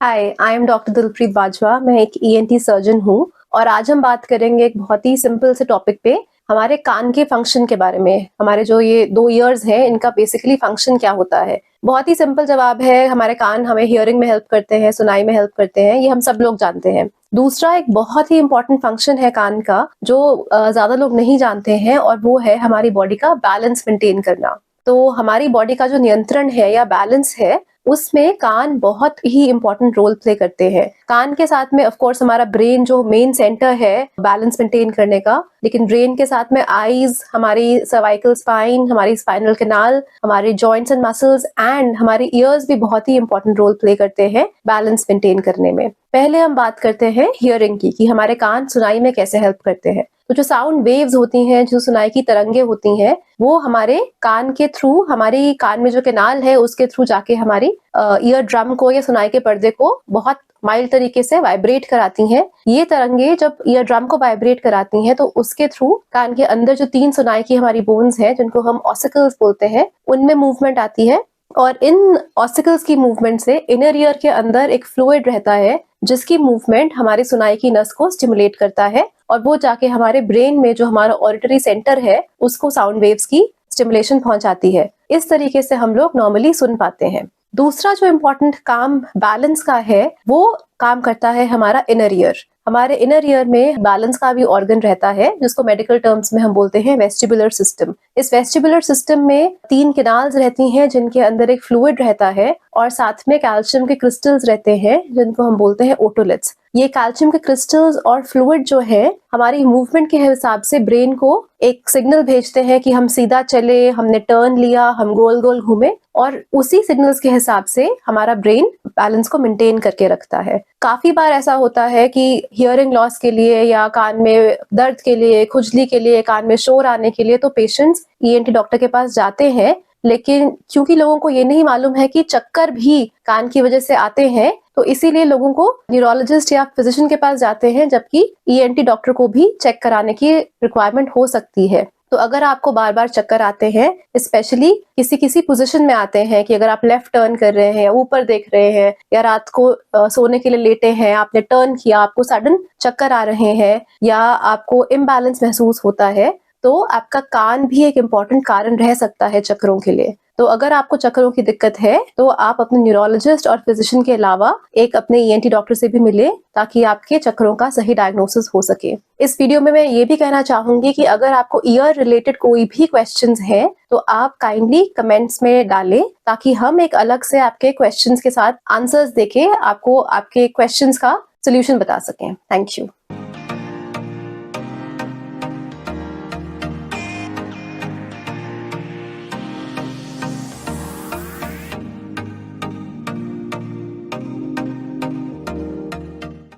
Hi, I am doctor Dilpreet Bajwa. मैं एक ENT surgeon हूँ और आज हम बात करेंगे एक बहुत ही सिंपल से टॉपिक पे, हमारे कान के फंक्शन के बारे में। हमारे जो ये 2 ईयर्स हैं, इनका बेसिकली फंक्शन क्या होता है? बहुत ही सिंपल जवाब है, हमारे कान हमें हियरिंग में हेल्प करते हैं, सुनाई में हेल्प करते हैं, ये हम सब लोग जानते हैं। दूसरा एक बहुत ही इम्पोर्टेंट फंक्शन है कान का, जो ज़्यादा लोग नहीं जानते हैं, और वो है हमारी बॉडी का बैलेंस मेंटेन करना। तो हमारी बॉडी का जो नियंत्रण है या बैलेंस है, उसमें कान बहुत ही इम्पोर्टेंट रोल प्ले करते हैं। कान के साथ में ऑफ कोर्स हमारा ब्रेन जो मेन सेंटर है बैलेंस मेंटेन करने का, लेकिन ब्रेन के साथ में आईज, हमारी सर्वाइकल स्पाइन, हमारी स्पाइनल कैनाल, हमारे जॉइंट्स एंड मसल्स एंड हमारे ईयर्स भी बहुत ही इम्पोर्टेंट रोल प्ले करते हैं बैलेंस मेंटेन करने में। पहले हम बात करते हैं हियरिंग की, कि हमारे कान सुनाई में कैसे हेल्प करते हैं। तो जो साउंड वेव्स होती हैं, जो सुनाई की तरंगे होती हैं, वो हमारे कान के थ्रू, हमारी कान में जो कैनाल है उसके थ्रू जाके हमारी ईयर ड्रम को या सुनाई के पर्दे को बहुत माइल्ड तरीके से वाइब्रेट कराती हैं। ये तरंगे जब ईयर ड्रम को वाइब्रेट कराती हैं, तो उसके थ्रू कान के अंदर जो 3 सुनाई की हमारी बोन्स हैं, जिनको हम ऑसिकल्स बोलते हैं, उनमें मूवमेंट आती है। और इन ऑसिकल्स की मूवमेंट से इनर ईयर के अंदर एक फ्लूइड रहता है, जिसकी मूवमेंट हमारी सुनाई की नस को स्टिमुलेट करता है, और वो जाके हमारे ब्रेन में जो हमारा ऑडिटरी सेंटर है, उसको साउंड वेव्स की स्टिमुलेशन पहुंचाती है। इस तरीके से हम लोग नॉर्मली सुन पाते हैं। दूसरा जो इम्पोर्टेंट काम बैलेंस का है, वो काम करता है हमारा इनर ईयर। हमारे इनर ईयर में बैलेंस का भी ऑर्गन रहता है, जिसको मेडिकल टर्म्स में हम बोलते हैं वेस्टिबुलर सिस्टम। इस वेस्टिबुलर सिस्टम में 3 कैनाल्स रहती हैं, जिनके अंदर एक फ्लूइड रहता है, और साथ में कैल्शियम के क्रिस्टल्स रहते हैं, जिनको हम बोलते हैं ओटोलिट्स। ये कैल्शियम के क्रिस्टल्स और फ्लूइड जो है, हमारी मूवमेंट के हिसाब से ब्रेन को एक सिग्नल भेजते हैं कि हम सीधा चले, हमने टर्न लिया, हम गोल गोल घूमे, और उसी सिग्नल्स के हिसाब से हमारा ब्रेन बैलेंस को मेंटेन करके रखता है। काफी बार ऐसा होता है कि हियरिंग लॉस के लिए या कान में दर्द के लिए, खुजली के लिए, कान में शोर आने के लिए तो पेशेंट्स ईएनटी डॉक्टर के पास जाते हैं, लेकिन क्योंकि लोगों को ये नहीं मालूम है कि चक्कर भी कान की वजह से आते हैं, तो इसीलिए लोगों को न्यूरोलॉजिस्ट या फिजिशियन के पास जाते हैं, जबकि ईएनटी डॉक्टर को भी चेक कराने की रिक्वायरमेंट हो सकती है। तो अगर आपको बार बार चक्कर आते हैं, स्पेशली किसी किसी पोजीशन में आते हैं, कि अगर आप लेफ्ट टर्न कर रहे हैं, ऊपर देख रहे हैं, या रात को सोने के लिए लेटे हैं, आपने टर्न किया, आपको सडन चक्कर आ रहे हैं, या आपको इम्बैलेंस महसूस होता है, तो आपका कान भी एक इम्पॉर्टेंट कारण रह सकता है चक्करों के लिए। तो अगर आपको चक्करों की दिक्कत है, तो आप अपने न्यूरोलॉजिस्ट और फिजिशियन के अलावा एक अपने ईएनटी डॉक्टर से भी मिले, ताकि आपके चक्करों का सही डायग्नोसिस हो सके। इस वीडियो में मैं ये भी कहना चाहूंगी कि अगर आपको ईयर रिलेटेड कोई भी क्वेश्चंस हैं, तो आप काइंडली कमेंट्स में डालें, ताकि हम एक अलग से आपके क्वेश्चंस के साथ आंसर्स देके आपको आपके क्वेश्चंस का सोल्यूशन बता सकें। Thank you.